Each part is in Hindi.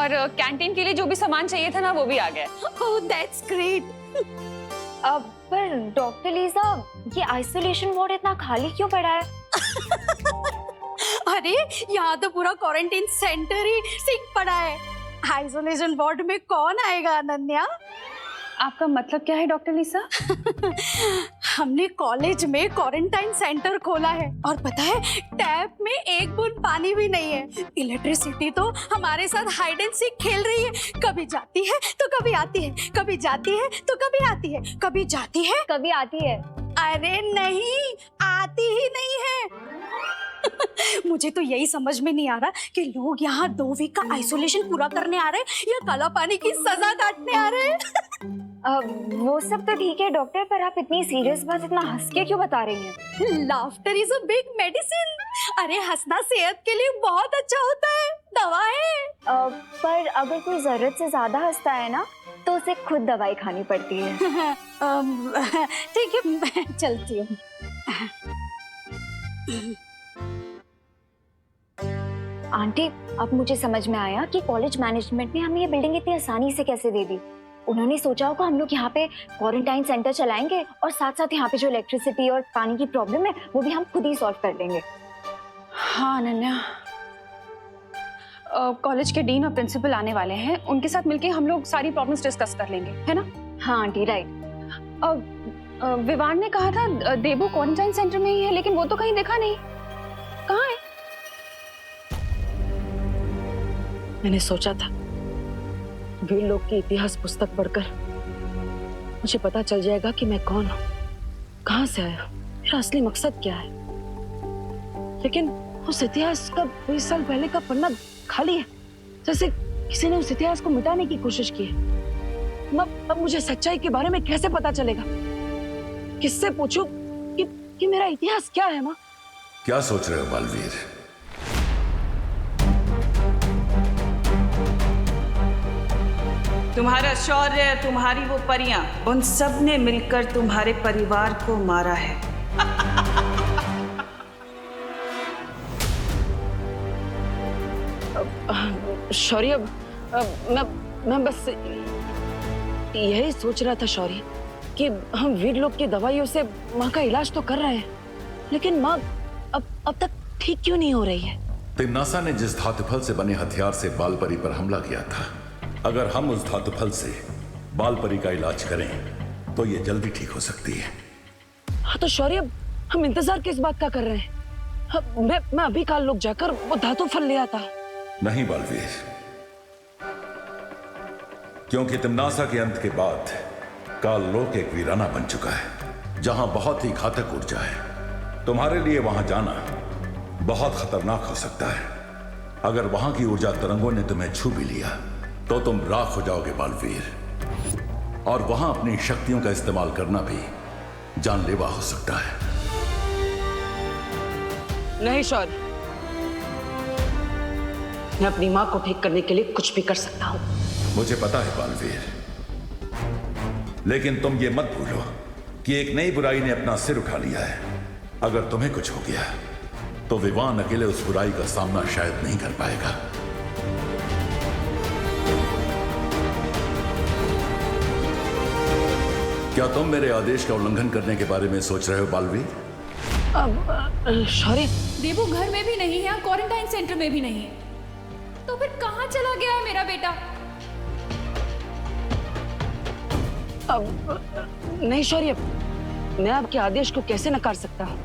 और कैंटीन के लिए जो भी सामान चाहिए था ना वो भी आ गया। Oh that's great. पर डॉक्टर लीजा, ये आइसोलेशन वार्ड इतना खाली क्यों पड़ा है? अरे यहाँ तो पूरा क्वारंटाइन सेंटर ही सिक पड़ा है। आइसोलेशन वार्ड में कौन आएगा अनन्या? आपका मतलब क्या है डॉक्टर लीसा? हमने कॉलेज में क्वारंटाइन सेंटर खोला है और पता है टैप में एक बूंद पानी भी नहीं है। इलेक्ट्रिसिटी तो हमारे साथ हाइड एंड सीक खेल रही है, कभी जाती है तो कभी आती है, कभी जाती है तो कभी आती है, कभी जाती है कभी आती है। अरे नहीं, आती ही नहीं है। मुझे तो यही समझ में नहीं आ रहा कि लोग यहाँ 2 वीक का आइसोलेशन पूरा करने आ रहे हैं या काला पानी की सजा काटने आ रहे हैं। वो सब तो ठीक है डॉक्टर, पर आप इतनी सीरियस बात इतना हंस के क्यों बता रही हैं? Laughter is a big medicine. अरे हंसना सेहत के लिए बहुत अच्छा होता है, दवा है। पर अगर कोई जरूरत से ज्यादा हंसता है ना तो उसे खुद दवाई खानी पड़ती है। ठीक है, मैं चलती हूँ। आंटी, अब मुझे समझ में आया कि कॉलेज मैनेजमेंट ने हमें ये बिल्डिंग इतनी आसानी से कैसे दे दी। उन्होंने सोचा होगा हम लोग यहाँ पे क्वारंटाइन सेंटर चलाएंगे और साथ साथ यहाँ पे जो इलेक्ट्रिसिटी और पानी की प्रॉब्लम है वो भी हम खुद ही सॉल्व कर लेंगे। हाँ अनन्या, कॉलेज के डीन और प्रिंसिपल आने वाले हैं, उनके साथ मिलके हम लोग सारी प्रॉब्लम्स डिस्कस कर लेंगे, है ना? हाँ आंटी, राइट। विवान ने कहा था देबू क्वारंटाइन सेंटर में ही है, लेकिन वो तो कहीं दिखा नहीं। कहाँ है? मैंने सोचा था वीर लोग की इतिहास पुस्तक पढ़कर मुझे पता चल जाएगा कि मैं कौन हूँ, कहाँ से आया, मेरा असली मकसद क्या है। लेकिन उस इतिहास का 20 साल पहले का पन्ना खाली है, जैसे किसी ने उस इतिहास को मिटाने की कोशिश की है। अब मुझे सच्चाई के बारे में कैसे पता चलेगा? किससे पूछूं कि मेरा इतिहास क्या है? माँ, क्या सोच रहे हो बालवीर? तुम्हारा शौर्य, तुम्हारी वो परियां, उन सब ने मिलकर तुम्हारे परिवार को मारा है। शौर्य, मैं बस यही सोच रहा था शौर्य कि हम वीर लोग की दवाइयों से माँ का इलाज तो कर रहे हैं, लेकिन माँ अब तक ठीक क्यों नहीं हो रही है? तिम्नासा ने जिस धातुफल से बने हथियार से बालपरी पर हमला किया था, अगर हम उस धातुफल से बालपरी का इलाज करें तो ये जल्दी ठीक हो सकती है। हाँ तो शौर्य, हम इंतजार किस बात का कर रहे हैं? मैं अभी काल लोग जाकर वो धातुफल ले आता। नहीं बालवीर, क्योंकि तिम्नासा के अंत के बाद काल लोक एक वीराना बन चुका है जहां बहुत ही घातक ऊर्जा है। तुम्हारे लिए वहां जाना बहुत खतरनाक हो सकता है। अगर वहां की ऊर्जा तरंगों ने तुम्हें छू भी लिया तो तुम राख हो जाओगे बालवीर, और वहां अपनी शक्तियों का इस्तेमाल करना भी जानलेवा हो सकता है। नहीं शौर्य, मैं अपनी माँ को ठीक करने के लिए कुछ भी कर सकता हूँ। मुझे पता है बालवीर, लेकिन तुम ये मत भूलो कि एक नई बुराई ने अपना सिर उठा लिया है। अगर तुम्हें कुछ हो गया तो विवान अकेले उस बुराई का सामना शायद नहीं कर पाएगा। क्या तुम मेरे आदेश का उल्लंघन करने के बारे में सोच रहे हो बालवीर? शौर्य, देबू घर में भी नहीं है, क्वारंटाइन सेंटर में भी नहीं है, तो फिर कहाँ चला गया है मेरा बेटा? नहीं शौर्य, मैं आपके आदेश को कैसे नकार सकता हूँ?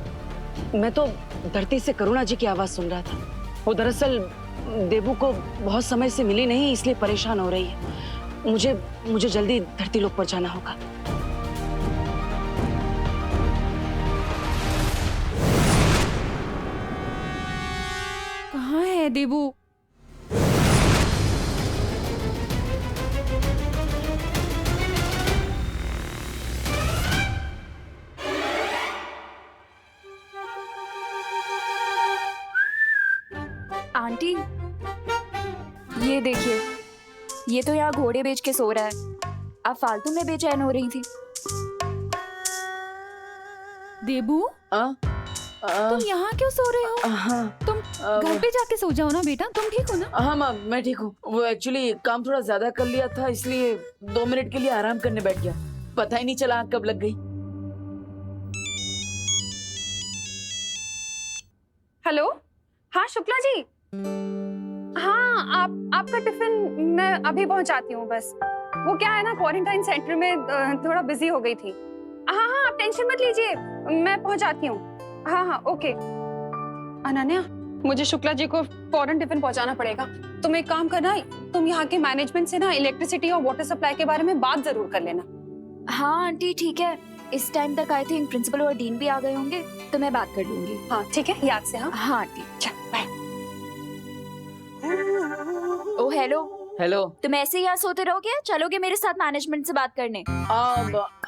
मैं तो धरती से करुणा जी की आवाज सुन रहा था। वो दरअसल देबू को बहुत समय से मिली नहीं, इसलिए परेशान हो रही है। मुझे जल्दी धरती लोक पर जाना होगा। कहाँ है देबू? आंटी, ये देखिए, ये तो यहाँ घोड़े बेच के सो रहा है। आप फालतू में बेचैन हो रही थी। देबू, तुम यहाँ क्यों सो रहे हो? हाँ तुम घर पे जाके सो जाओ ना बेटा। तुम ठीक हो ना? हाँ माँ, मैं ठीक हूँ। वो एक्चुअली काम थोड़ा ज्यादा कर लिया था, इसलिए 2 मिनट के लिए आराम करने बैठ गया। पता ही नहीं चला आँख कब लग गई। हेलो, हाँ शुक्ला जी। हाँ, आपका टिफिन मैं अभी पहुंचाती हूँ बस। वो क्या है ना, क्वारंटाइन सेंटर में थोड़ा बिजी हो गई थी। हाँ हाँ, आप टेंशन मत लीजिए, मैं पहुंचाती हूँ। हाँ हाँ, ओके। अनन्या, मुझे शुक्ला जी को फौरन टिफिन पहुंचाना पड़ेगा। तुम एक काम करना, तुम यहाँ के मैनेजमेंट से ना इलेक्ट्रिसिटी और वाटर सप्लाई के बारे में बात जरूर कर लेना। हाँ आंटी ठीक है, इस टाइम तक आई थिंक प्रिंसिपल और डीन भी आ गए होंगे, तो मैं बात कर लूंगी। हाँ ठीक है, याद से। हाँ हाँ आंटी। चल बाय। ओ हेलो, हेलो। तुम ऐसे ही यहाँ सोते रहोगे या चलोगे मेरे साथ मैनेजमेंट से बात करने?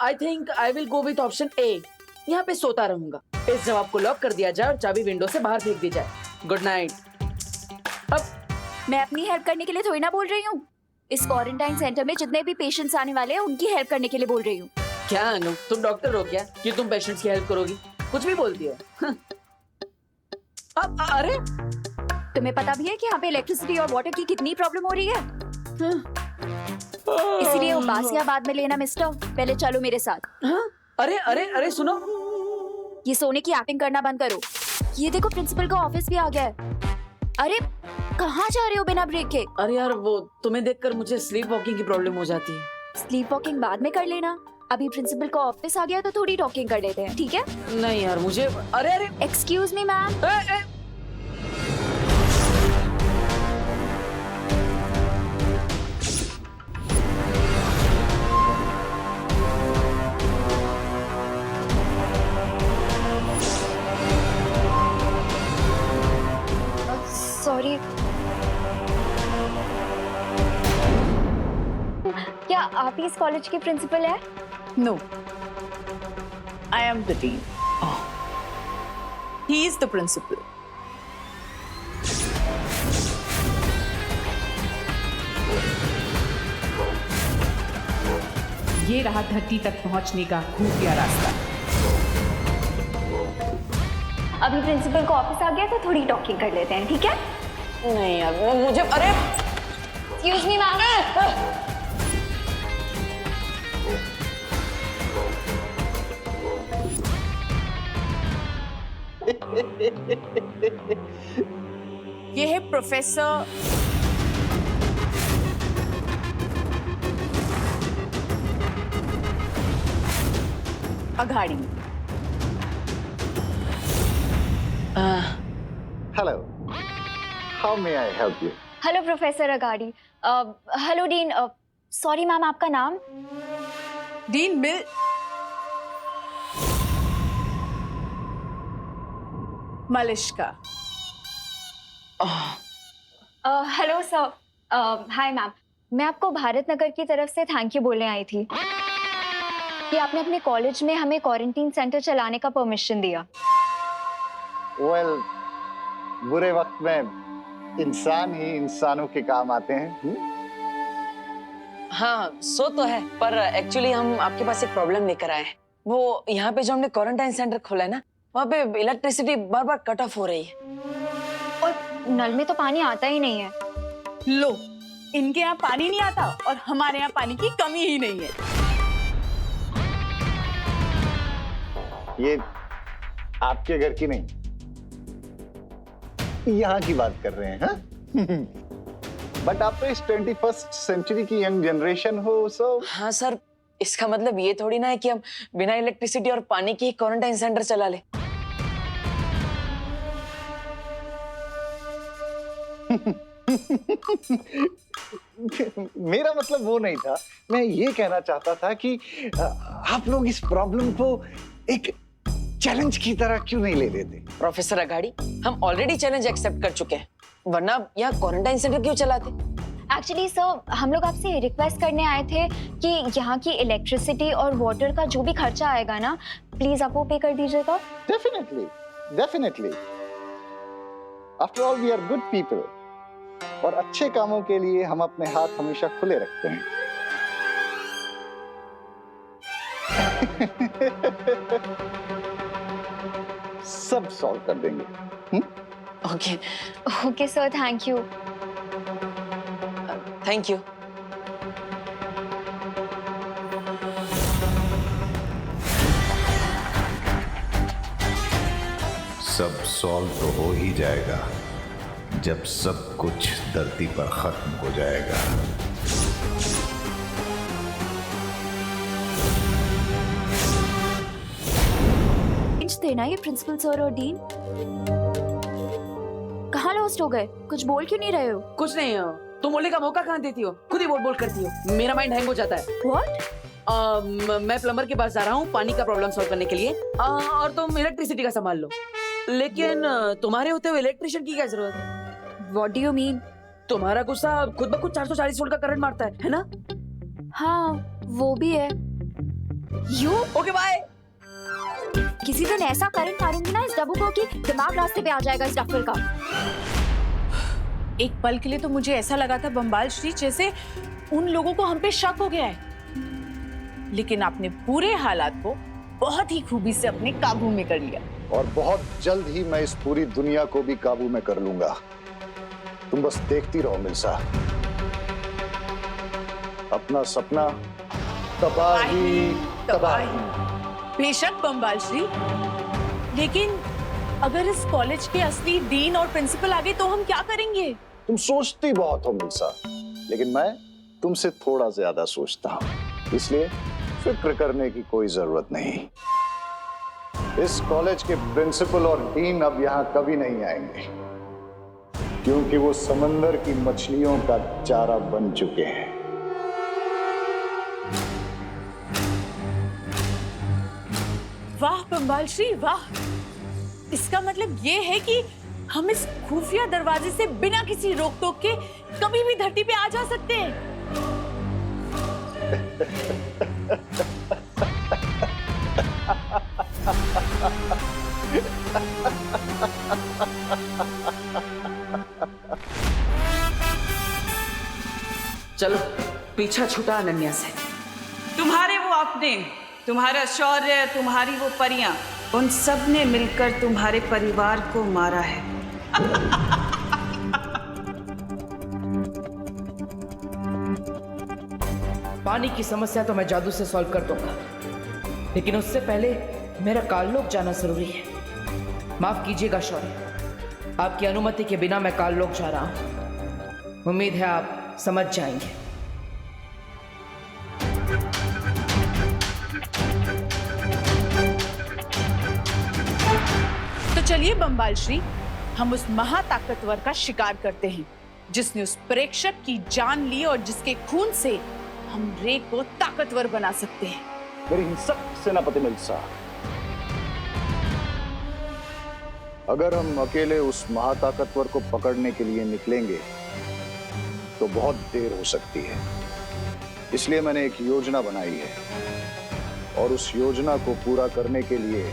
I think I will go with option A. यहाँ पे सोता रहूंगा। इस जवाब को लॉक कर दिया जाए और चाबी विंडो से बाहर फेंक दी जाए। Good night. अब मैं अपनी हेल्प करने के लिए थोड़ी ना बोल रही हूँ। इस क्वारंटाइन सेंटर में जितने भी पेशेंट्स आने वाले हैं उनकी हेल्प करने के लिए बोल रही हूँ। क्या अनु, तुम डॉक्टर हो क्या कि तुम पेशेंट्स की हेल्प करोगी? कुछ भी बोलती हो। अब अरे तुम्हें पता भी है कि यहाँ पे इलेक्ट्रिसिटी और वाटर की कितनी प्रॉब्लम हो रही है, इसीलिए वो बासिया बाद में लेना मिस्टर। पहले चलो मेरे साथ। हाँ? अरे अरे अरे सुनो, ये सोने की एक्टिंग करना बंद करो। ये देखो प्रिंसिपल का ऑफिस भी आ गया है। अरे कहाँ जा रहे हो बिना ब्रेक के? अरे यार वो तुम्हें देखकर मुझे स्लीप वॉकिंग की प्रॉब्लम हो जाती है। स्लीप वॉकिंग बाद में कर लेना, अभी प्रिंसिपल का ऑफिस आ गया तो थोड़ी टॉकिंग कर लेते हैं, ठीक है? नहीं यार मुझे, अरे अरे एक्सक्यूज मी मैम। सॉरी, क्या आप ही इस कॉलेज के प्रिंसिपल है? No, I am the dean. He is the principal. ये रहा धरती तक पहुंचने का खुफिया रास्ता। अभी प्रिंसिपल का ऑफिस आ गया तो थोड़ी टॉकिंग कर लेते हैं, ठीक है? नहीं यार मुझे, अरे एक्सक्यूज मी मैम। ये है professor Aghadi. Hello. How may I help you? Hello professor Agadi. Hello dean. Sorry ma'am, आपका नाम? Dean Bill. Malishka. Hello sir. Hi ma'am, मैं आपको भारत नगर की तरफ से थैंक यू बोलने आई थी कि आपने अपने कॉलेज में हमें क्वारंटीन सेंटर चलाने का परमिशन दिया। Well, बुरे वक्त में इंसान ही इंसानों के काम आते हैं। हाँ सो तो है, पर एक्चुअली हम आपके पास एक प्रॉब्लम लेकर आए हैं। वो यहाँ पे जो हमने क्वारंटाइन सेंटर खोला है ना, वहाँ पे इलेक्ट्रिसिटी बार बार कट ऑफ हो रही है। और नल में तो पानी आता ही नहीं है। लो, इनके यहाँ पानी नहीं आता और हमारे यहाँ पानी की कमी ही नहीं है। ये आपके घर की नहीं, यहाँ की बात कर रहे हैं। हाँ? बट आप तो इस 21st सेंचुरी की यंग जनरेशन हो, सो हाँ सर, इसका मतलब ये थोड़ी ना है कि हम बिना इलेक्ट्रिसिटी और पानी के क्वारंटाइन सेंटर चला ले। मेरा मतलब वो नहीं था। मैं ये कहना चाहता था कि आप लोग इस प्रॉब्लम को एक चैलेंज की तरह क्यों नहीं ले लेते? प्रोफेसर अगाड़ी, हम ऑलरेडी चैलेंज एक्सेप्ट कर चुके हैं, वरना यहाँ क्वारंटाइन सेंटर क्यों चलाते? एक्चुअली सर, हम लोग आपसे रिक्वेस्ट करने आए थे कि यहाँ की इलेक्ट्रिसिटी और वाटर का जो भी खर्चा आएगा ना, प्लीज आप वो पे कर दीजिएगा। Definitely, definitely. After all we are good people और अच्छे कामों के लिए हम अपने हाथ हमेशा खुले रखते हैं। सब सॉल्व कर देंगे। Okay, okay sir, thank you. Thank you. सब सॉल्व तो हो ही जाएगा जब सब कुछ धरती पर खत्म हो जाएगा। देना ये प्रिंसिपल सर और डीन कहाँ लॉस्ट हो गए? कुछ बोल क्यों नहीं रहे हो? कुछ नहीं हो, तुम बोलने का मौका कहाँ देती हो, खुद ही बोल बोल करती हो। मेरा माइंड हैंग हो जाता है। What? मैं प्लम्बर के पास जा रहा हूँ पानी का प्रॉब्लम सॉल्व करने के लिए, और तुम इलेक्ट्रिसिटी का संभाल लो। लेकिन तुम्हारे होते हुए इलेक्ट्रिशियन की क्या जरूरत है? What do you mean? तुम्हारा गुस्सा खुद ब खुद 440 वोल्ट का करंट मारता है ना? हाँ, वो भी है। You okay bye. किसी दिन ऐसा करंट मारूंगी ना इस डब्बू को कि दिमाग रास्ते पे आ जाएगा इस डफर का। एक पल के लिए तो मुझे ऐसा लगा था बम्बाल श्री जैसे उन लोगों को हम पे शक हो गया है, लेकिन आपने पूरे हालात को बहुत ही खूबी से अपने काबू में कर लिया। और बहुत जल्द ही मैं इस पूरी दुनिया को भी काबू में कर लूंगा। तुम बस देखती रहो मिल्सा। अपना सपना तबाही तबाही। बेशक बम्बाल श्री, लेकिन अगर इस कॉलेज के असली डीन और प्रिंसिपल आ गए तो हम क्या करेंगे? तुम सोचती बहुत हो मिल्सा, लेकिन मैं तुमसे थोड़ा ज्यादा सोचता हूँ, इसलिए फिक्र करने की कोई जरूरत नहीं। इस कॉलेज के प्रिंसिपल और डीन अब यहाँ कभी नहीं आएंगे, क्योंकि वो समंदर की मछलियों का चारा बन चुके हैं। वाह बम्बाल श्री वाह, इसका मतलब ये है कि हम इस खुफिया दरवाजे से बिना किसी रोक टोक के कभी भी धरती पे आ जा सकते हैं। चलो पीछा छूटा अनन्या से। तुम्हारे वो अपने, तुम्हारा शौर्य, तुम्हारी वो परियां, उन सब ने मिलकर तुम्हारे परिवार को मारा है। पानी की समस्या तो मैं जादू से सॉल्व कर दूंगा, लेकिन उससे पहले मेरा काललोक जाना जरूरी है। माफ कीजिएगा शौर्य, आपकी अनुमति के बिना मैं काललोक जा रहा हूं। उम्मीद है आप समझ जाएंगे। तो चलिए बम्बाल श्री, हम उस महाताकतवर का शिकार करते हैं जिसने उस प्रेक्षक की जान ली और जिसके खून से हम रे को ताकतवर बना सकते हैं। मेरी हिंसक सेनापति मिल्सा, अगर हम अकेले उस महाताकतवर को पकड़ने के लिए निकलेंगे तो बहुत देर हो सकती है। इसलिए मैंने एक योजना बनाई है, और उस योजना को पूरा करने के लिए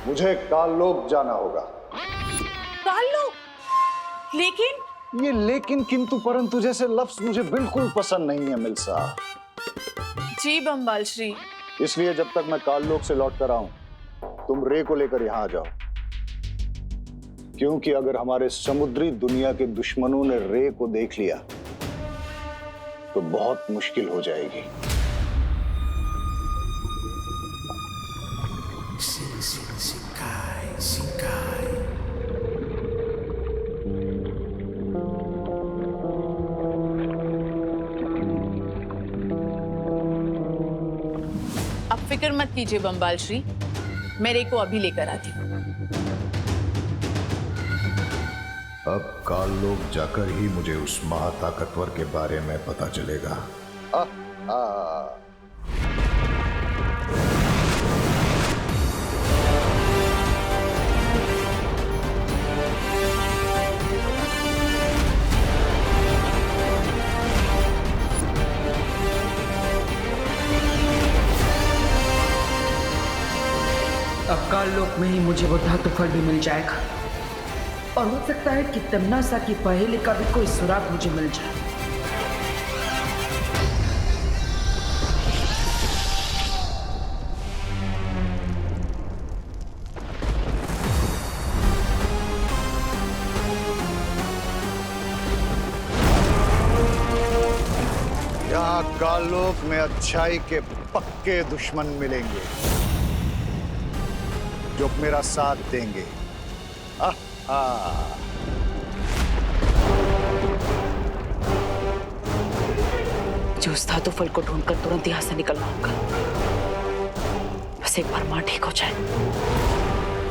मुझे काललोक जाना होगा। काललोक? लेकिन ये लेकिन किंतु परंतु जैसे लफ्ज मुझे बिल्कुल पसंद नहीं है मिल्सा। जी बम्बाल श्री। इसलिए जब तक मैं काललोक से लौट कर आऊं, तुम रे को लेकर यहां आ जाओ, क्योंकि अगर हमारे समुद्री दुनिया के दुश्मनों ने रे को देख लिया तो बहुत मुश्किल हो जाएगी। अब फिक्र मत कीजिए बम्बाल श्री, मैं रे को अभी लेकर आती हूँ। अब काललोक जाकर ही मुझे उस महाताकतवर के बारे में पता चलेगा। अब काललोक में ही मुझे वो धातु फल भी मिल जाएगा, और हो सकता है कि तमन्ना की पहेली का भी कोई सुराग मुझे मिल जाए। जहां कालोक में अच्छाई के पक्के दुश्मन मिलेंगे जो मेरा साथ देंगे। जो उस धातु फल को ढूंढकर तुरंत यहां से निकलना होगा। बस एक बार मां ठीक हो जाए,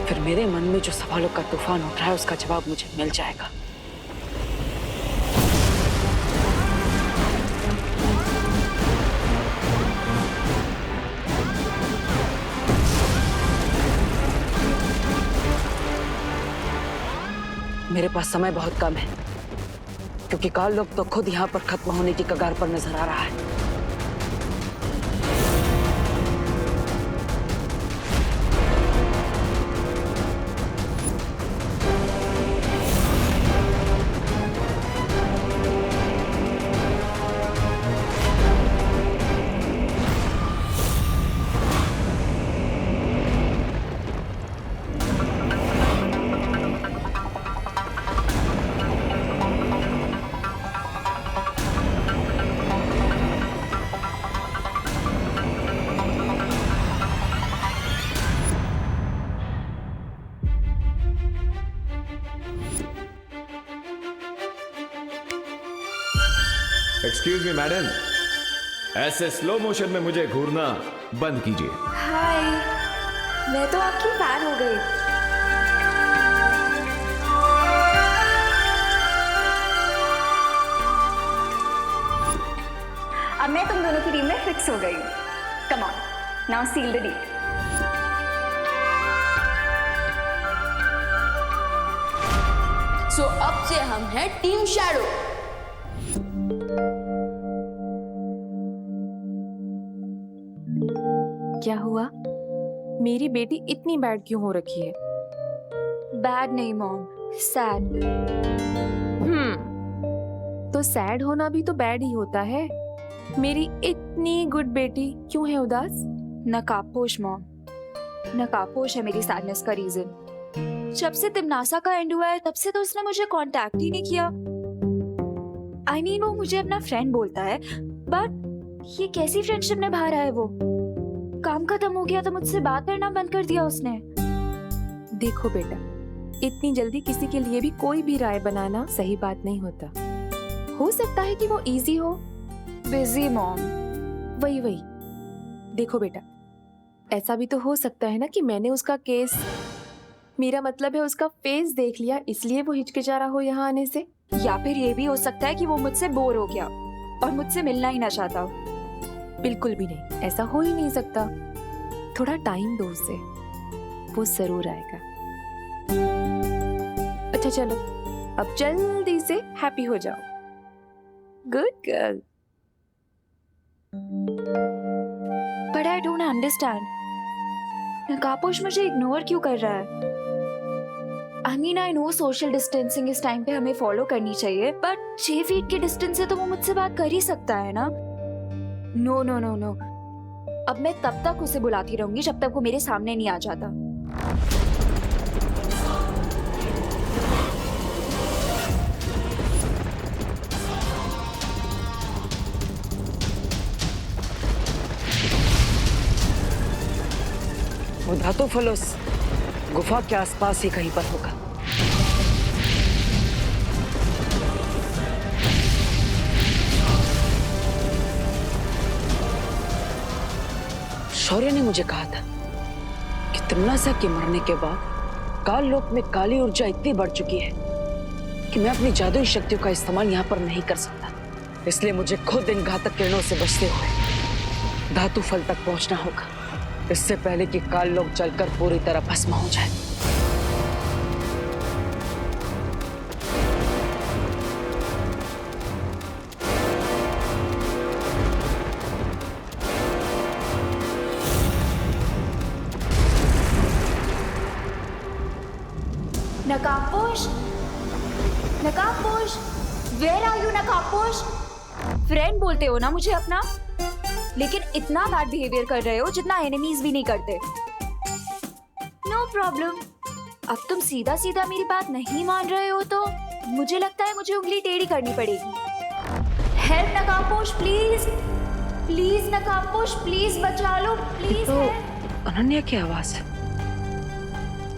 फिर मेरे मन में जो सवालों का तूफान उठ रहा है उसका जवाब मुझे मिल जाएगा। मेरे पास समय बहुत कम है, क्योंकि काल लोग तो खुद यहाँ पर खत्म होने की कगार पर नजर आ रहा है। एक्सक्यूज मी मैडम, ऐसे स्लो मोशन में मुझे घूरना बंद कीजिए। हाय, मैं तो आपकी फैन हो गई। अब मैं तुम दोनों की टीम में फिक्स हो गई। Come on, now seal the deal. So अब से हम हैं टीम शैडो। क्या हुआ? मेरी बेटी इतनी बैड क्यों हो रखी है? बैड नहीं मॉम, सैड। तो सैड होना भी तो बैड ही होता है। मेरी इतनी गुड बेटी क्यों है उदास? नकाबपोश मॉम, नकाबपोश है मेरी सैडनेस का रीजन। जब से तिमनासा का एंड हुआ है तब से तो उसने मुझे कांटेक्ट ही नहीं किया। I mean, वो मुझे अपना फ्रेंड बोलता है, बट ये कैसी फ्रेंडशिप निभा रहा है वो? काम खत्म हो गया तो मुझसे बात करना बंद कर दिया उसने। देखो बेटा, इतनी जल्दी किसी के लिए भी कोई भी राय बनाना सही बात नहीं होता। हो सकता है कि वो इजी हो। Busy mom. वही देखो बेटा, ऐसा भी तो हो सकता है ना कि मैंने उसका केस, मेरा मतलब है उसका फेस देख लिया, इसलिए वो हिचकिचा रहा हो यहाँ आने से। या फिर ये भी हो सकता है कि वो मुझसे बोर हो गया और मुझसे मिलना ही ना चाहता। बिल्कुल भी नहीं, ऐसा हो ही नहीं सकता। थोड़ा टाइम दो उसे, वो जरूर आएगा। अच्छा चलो, अब जल्दी से हैप्पी हो जाओ। Good girl. But I don't understand, नकाबपोश मुझे इग्नोर क्यों कर रहा है? I mean, I know social distancing इस टाइम पे हमें फॉलो करनी चाहिए, बट 6 फीट के डिस्टेंस से तो वो मुझसे बात कर ही सकता है ना। नो नो नो नो, अब मैं तब तक उसे बुलाती रहूंगी जब तक वो मेरे सामने नहीं आ जाता। वो धातु फलोस गुफा के आसपास ही कहीं पर होगा। शौर्य ने मुझे कहा था कि तिमनासा के मरने के बाद काल लोक में काली ऊर्जा इतनी बढ़ चुकी है कि मैं अपनी जादुई शक्तियों का इस्तेमाल यहाँ पर नहीं कर सकता। इसलिए मुझे खुद इन घातक किरणों से बचते हुए धातु फल तक पहुंचना होगा, इससे पहले कि काल लोक जलकर पूरी तरह भस्म हो जाए। नकाबपोश, नकाबपोश, वेयर आर यू नकाबपोश? फ्रेंड बोलते हो ना मुझे अपना, लेकिन इतना बैड बिहेवियर कर रहे हो जितना एनिमीज भी नहीं करते। नो प्रॉब्लम, अब तुम सीधा सीधा मेरी बात नहीं मान रहे हो तो मुझे लगता है मुझे उंगली टेढ़ी करनी पड़ेगी। हेल्प नकाबपोश, प्लीज प्लीज नकाबपोश, प्लीज बचा लो, प्लीज। तो अनन्या की आवाज है,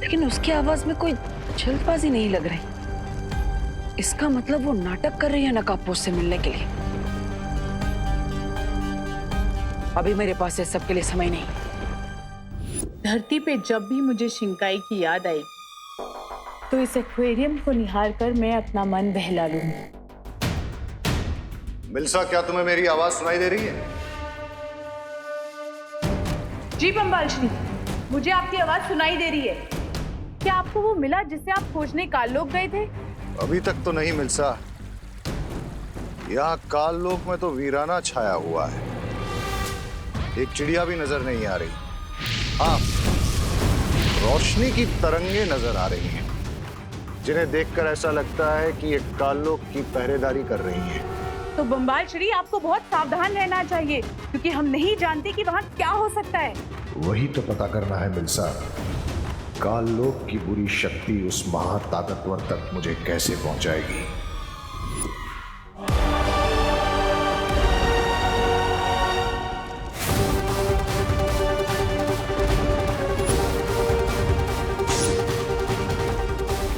लेकिन उसकी आवाज में कोई जल्दबाजी नहीं लग रही। इसका मतलब वो नाटक कर रही है नकाबपोश से मिलने के लिए। अभी मेरे पास इस सब के लिए समय नहीं। धरती पे जब भी मुझे शिंकाई की याद आई तो इस एक्वेरियम को निहार कर मैं अपना मन बहला लूंगी। मिल्सा, क्या तुम्हें मेरी आवाज सुनाई दे रही है? जी बम्बाल श्री, मुझे आपकी आवाज सुनाई दे रही है। क्या आपको वो मिला जिसे आप खोजने काललोक गए थे? अभी तक तो नहीं मिल्सा। यहाँ काललोक में तो वीराना छाया हुआ है, एक चिड़िया भी नजर नहीं आ रही। हाँ, रोशनी की तरंगे नजर आ रही हैं, जिन्हें देखकर ऐसा लगता है कि ये काललोक की पहरेदारी कर रही हैं। तो बम्बाल श्री, आपको बहुत सावधान रहना चाहिए, क्योंकि हम नहीं जानते कि वहाँ क्या हो सकता है। वही तो पता करना है मिल्सा। काललोक की बुरी शक्ति उस महाताकतवर तक मुझे कैसे पहुंचाएगी।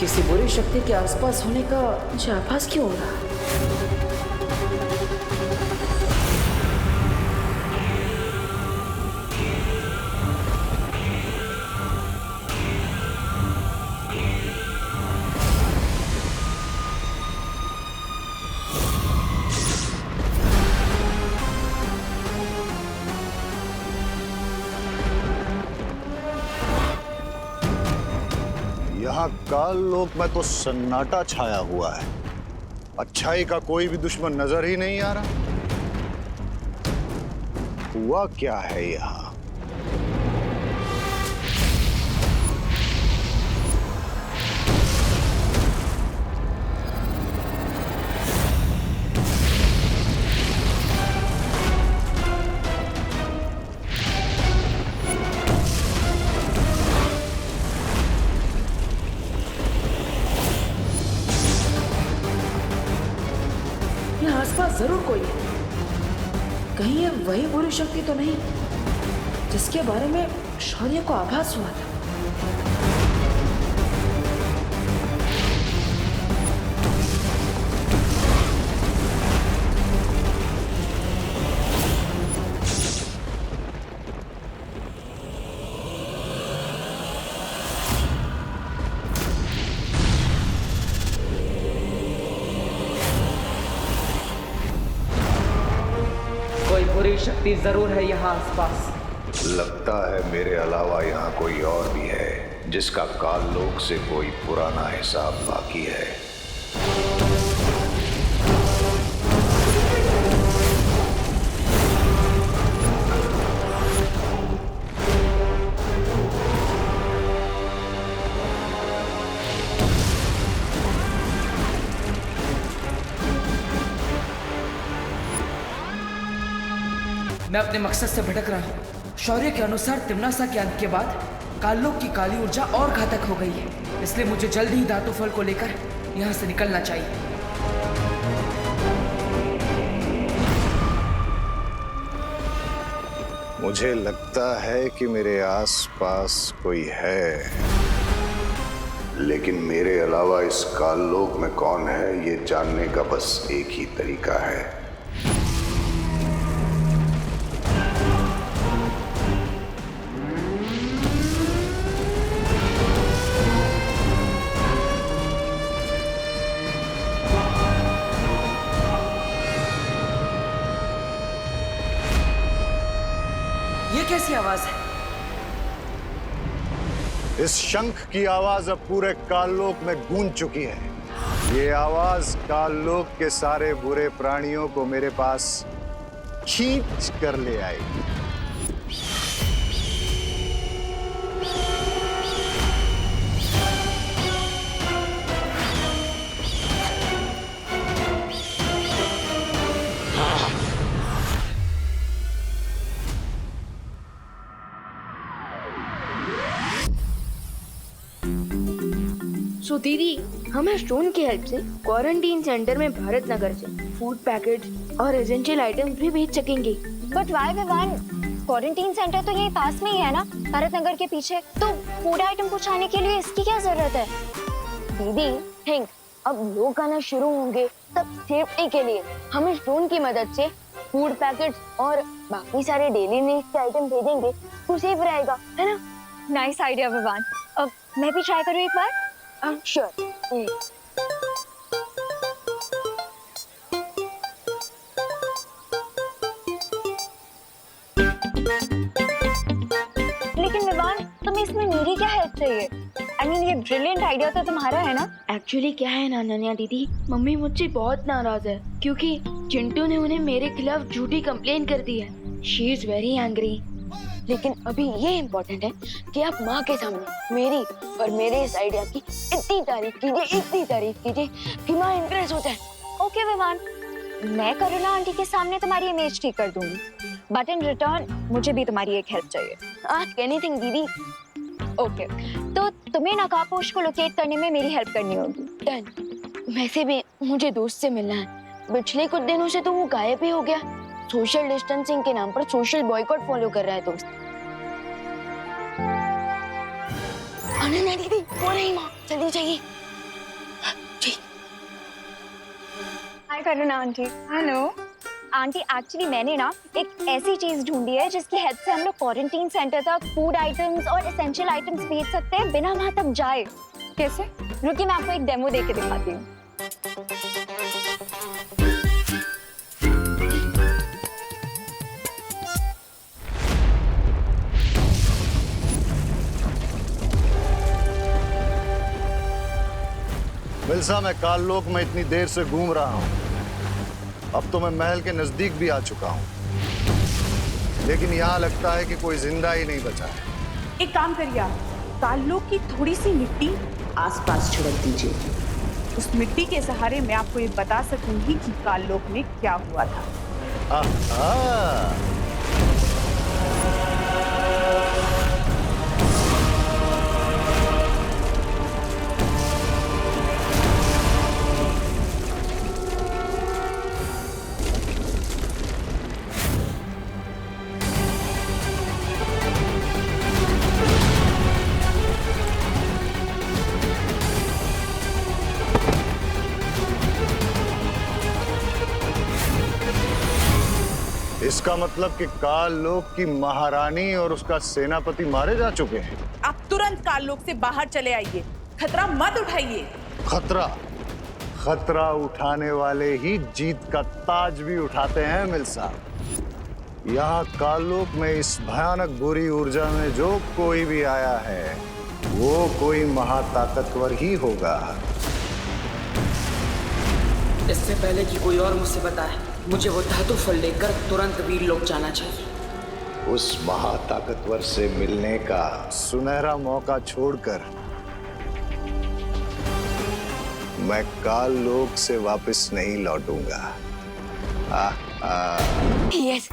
किसी बुरी शक्ति के आसपास होने का मुझे आभास क्यों हो रहा है? यहाँ काललोक में तो सन्नाटा छाया हुआ है, अच्छाई का कोई भी दुश्मन नजर ही नहीं आ रहा। हुआ क्या है यहाँ? यहाँ आसपास जरूर कोई है। कहीं ये वही बुरी शक्ति तो नहीं जिसके बारे में शौर्य को आभास हुआ था? कोई बुरी शक्ति जरूर है यहाँ आसपास। लगता है मेरे अलावा यहाँ कोई और भी है जिसका काललोक से कोई पुराना हिसाब बाकी है। मैं अपने मकसद से भटक रहा हूँ। शौर्य के अनुसार तिम्नासा के अंत के बाद काललोक की काली ऊर्जा और घातक हो गई है, इसलिए मुझे जल्द ही धातु फल को लेकर यहाँ से निकलना चाहिए। मुझे लगता है कि मेरे आसपास कोई है, लेकिन मेरे अलावा इस काललोक में कौन है ये जानने का बस एक ही तरीका है। ये कैसी आवाज है? इस शंख की आवाज अब पूरे काललोक में गूंज चुकी है। ये आवाज काललोक के सारे बुरे प्राणियों को मेरे पास खींच कर ले आएगी। तो दीदी हम स्टोन की हेल्प से क्वारंटीन सेंटर में भारत नगर से फूड पैकेट और एसेंशियल आइटम्स भी भेज सकेंगे। But why Vivan, quarantine centre तो यही पास में ही है ना, भारत नगर के पीछे। तो फूड आइटम पहुंचाने के लिए इसकी क्या जरूरत है? दीदी थिंक, अब लोग आना शुरू होंगे तब सेफ्टी के लिए हम इस ड्रोन की मदद से फूड पैकेट्स और बाकी सारे डेली नीड्स के आइटम भेजेंगे तो सेफ रहेगा, है ना? Nice idea Vivan. अब मैं भी ट्राई करूँ एक बार? श्योर। लेकिन विवान, तुम्हें इसमें मेरी क्या हेल्प चाहिए? आई मीन, ये ब्रिलियंट आइडिया तो तुम्हारा है ना? एक्चुअली क्या है ना अनन्या दीदी, मम्मी मुझसे बहुत नाराज है क्योंकि चिंटू ने उन्हें मेरे खिलाफ झूठी कंप्लेन कर दी है। She is very angry. लेकिन अभी ये इम्पोर्टेंट है कि आप माँ के सामने मेरी और मेरे इस आइडिया की इतनी तारीफ कीजिए कि माँ इम्प्रेस हो जाए। ओके विवान, मैं करुणा आंटी के सामने तुम्हारी इमेज ठीक कर दूंगी, बट इन रिटर्न मुझे भी तुम्हारी एक हेल्प चाहिए। आस्क एनीथिंग दीदी। ओके, तो तुम्हें नकाबपोश को लोकेट करने में मेरी हेल्प करनी होगी। डन। वैसे भी मुझे दोस्त से मिलना है, पिछले कुछ दिनों से तो वो गायब ही हो गया। सोशल डिस्टेंसिंग के नाम पर सोशल बॉयकॉट फॉलो कर रहा है दोस्त। अनन्या दीदी, वो रही माँ, जल्दी चाहिए। हाय करुणा आंटी। हेलो आंटी, एक्चुअली मैंने ना एक ऐसी चीज ढूंढी है जिसकी हेल्प से हम लोग क्वारंटीन सेंटर तक फूड आइटम्स और एसेंशियल आइटम्स भेज सकते हैं बिना वहां तक जाए। कैसे? रुकिए, मैं आपको एक डेमो देके दिखाती हूँ। मिल्सा, मैं काललोक में इतनी देर से घूम रहा हूँ, अब तो मैं महल के नजदीक भी आ चुका हूँ, लेकिन यहाँ लगता है कि कोई जिंदा ही नहीं बचा है। एक काम करिए आप, काललोक की थोड़ी सी मिट्टी आसपास छिड़क दीजिए। उस मिट्टी के सहारे मैं आपको ये बता सकूंगी कि काललोक में क्या हुआ था। इसका मतलब कि काललोक की महारानी और उसका सेनापति मारे जा चुके हैं। आप तुरंत काललोक से बाहर चले आइए, खतरा मत उठाइए। खतरा उठाने वाले ही जीत का ताज भी उठाते हैं मिल्सा। यहाँ काललोक में इस भयानक बुरी ऊर्जा में जो कोई भी आया है वो कोई महाताकतवर ही होगा। इससे पहले कि कोई और मुझसे बताए, मुझे वो धातु फल लेकर तुरंत वीर लोक जाना चाहिए। उस महाताकतवर से मिलने का सुनहरा मौका छोड़कर मैं काललोक से वापस नहीं लौटूंगा। यस,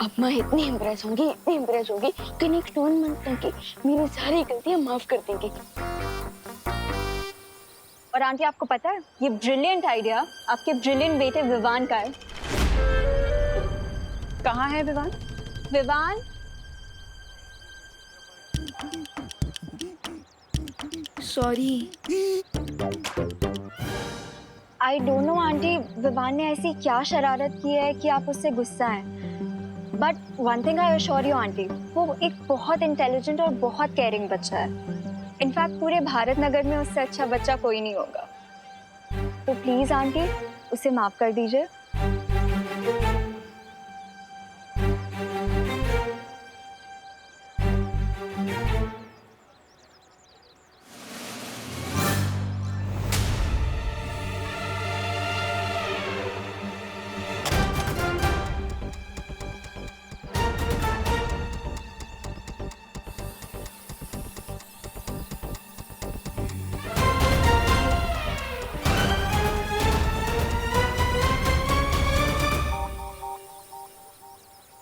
अब मैं इतनी इम्प्रेस होंगी कि नेक्स्ट 1 मंथ तक मेरी सारी गलतियां माफ कर देंगी। और आंटी, आपको पता है ये ब्रिलियंट आइडिया आपके ब्रिलियंट बेटे विवान का है। कहाँ है Vivan? Vivan, sorry. I don't know aunty, Vivan ने ऐसी क्या शरारत की है कि आप उससे गुस्सा हैं। But one thing I assure you aunty, वो एक बहुत इंटेलिजेंट और बहुत केयरिंग बच्चा है। इनफैक्ट पूरे भारत नगर में उससे अच्छा बच्चा कोई नहीं होगा। तो प्लीज आंटी, उसे माफ कर दीजिए।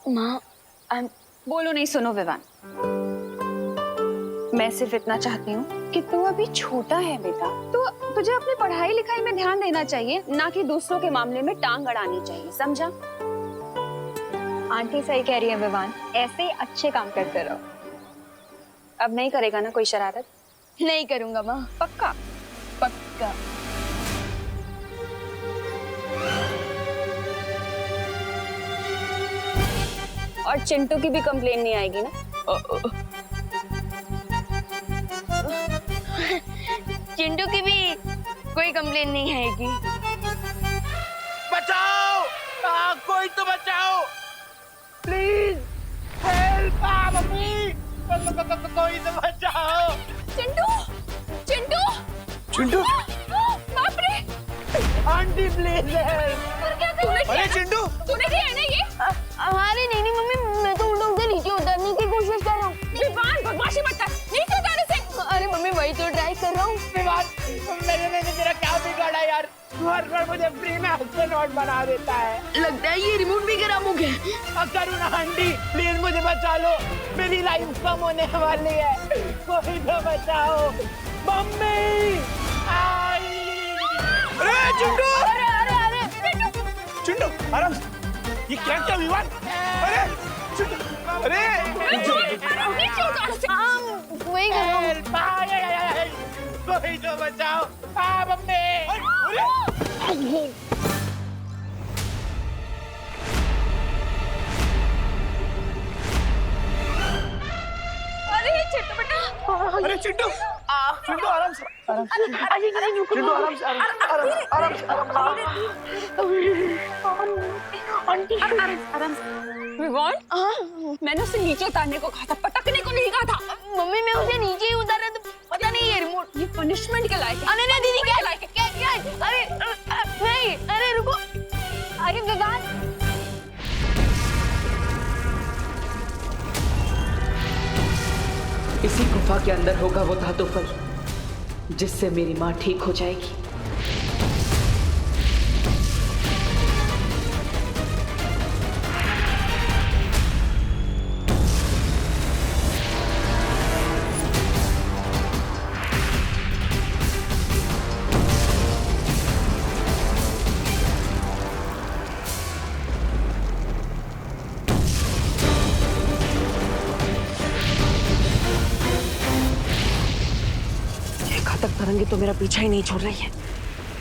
माँ, बोलो नहीं, सुनो विवान, मैं सिर्फ इतना चाहती हूँ कि तू अभी छोटा है बेटा, तो तुझे अपनी पढ़ाई लिखाई में ध्यान देना चाहिए, ना कि दूसरों के मामले में टांग अड़ानी चाहिए, समझा? आंटी सही कह रही है विवान, ऐसे ही अच्छे काम करते रहो। अब नहीं करेगा ना कोई शरारत? नहीं करूंगा माँ, पक्का? पक्का। और चिंटू की भी कंप्लेन नहीं आएगी ना? चिंटू की भी कोई कंप्लेन नहीं आएगी। बचाओ! कोई तो बचाओ! Please help! मम्मी! कोई तो बचाओ! चिंटू! चिंटू! चिंटू! बाप रे! Aunty please help! अरे चिंटू! तूने किया है ना ये? अरे नहीं मम्मी, मैं तो उल्टा उधर नीचे उतरने की कोशिश कर रहा हूँ। विवान बदमाशी मत कर, नीचे उतार इसे। अरे मम्मी वही तो ट्राई कर रहा हूँ। मैंने तेरा क्या बिगाड़ा यार? हर बार मुझे फ्री में एस्ट्रोनॉट बना देता है। लगता है ये रिमोट भी खराब हो गया। करुणा आंटी प्लीज मुझे बचा लो, मेरी लाइफ कम होने वाली है, कोई तो बचाओ। मम्मी! अरे चिंटू! चिंटू आराम से, ये क्या विवान? अरे चिंटू! अरे वही कर रहा हूँ। कोई तो बचाओ! मम्मी! अरे चिंटू बेटा! अरे चिंटू! चिंटू आराम से, चिंटू आराम से, आराम से। विवान, मैंने उसे नीचे उतारने को कहा था, पटकने को नहीं कहा था। मम्मी मैं उसे नीचे ही उतारा तो पता नहीं ये रिमोट ये पनिशमेंट के लायक है। अरे नहीं दीदी, क्या लायक है? क्या अरे नहीं, अरे रुको। अरे विवान, इसी गुफा के अंदर होगा वो धातु फल, जिससे मेरी माँ ठीक हो जाएगी। तरंगे तो मेरा पीछा ही नहीं छोड़ रही है,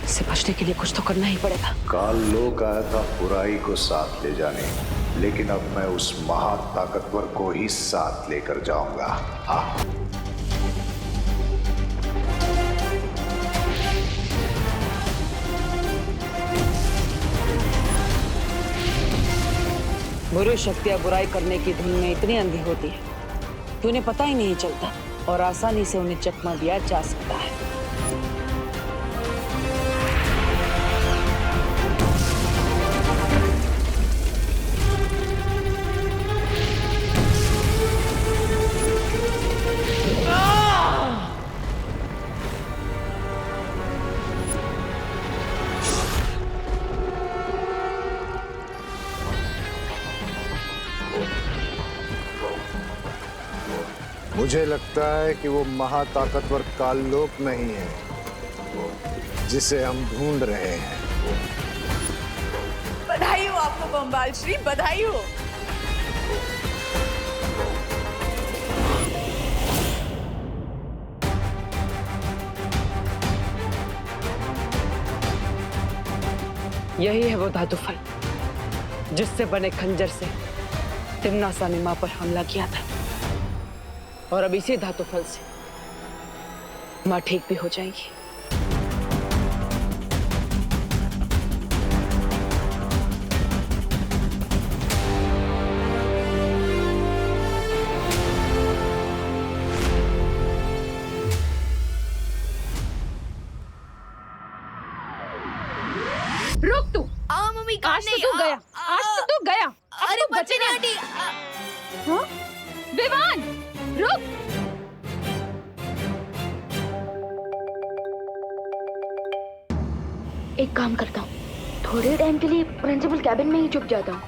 इससे बचने के लिए कुछ तो करना ही पड़ेगा। काल लोक आया था बुराई को साथ ले जाने, लेकिन अब मैं उस महाताकतवर को ही साथ लेकर जाऊंगा। हाँ। बुरी शक्तियां बुराई करने की धुन में इतनी अंधी होती है कि उन्हें पता ही नहीं चलता और आसानी से उन्हें चकमा दिया जा सकता है। मुझे लगता है कि वो महाताकतवर काललोक नहीं है जिसे हम ढूंढ रहे हैं। बधाई हो आपको बम्बाल श्री, बधाई हो। यही है वो धातु फल जिससे बने खंजर से तिम्नासा ने मां पर हमला किया था, और अब इसी धातु फल से मां ठीक भी हो जाएगी। रुक तू। मम्मी आज तो तू गया, आज तो तू गया। अरे बच्चे ने हाँ? विवान रुक। एक काम करता हूँ, थोड़े टाइम के लिए प्रिंसिपल कैबिन में ही छुप जाता हूँ।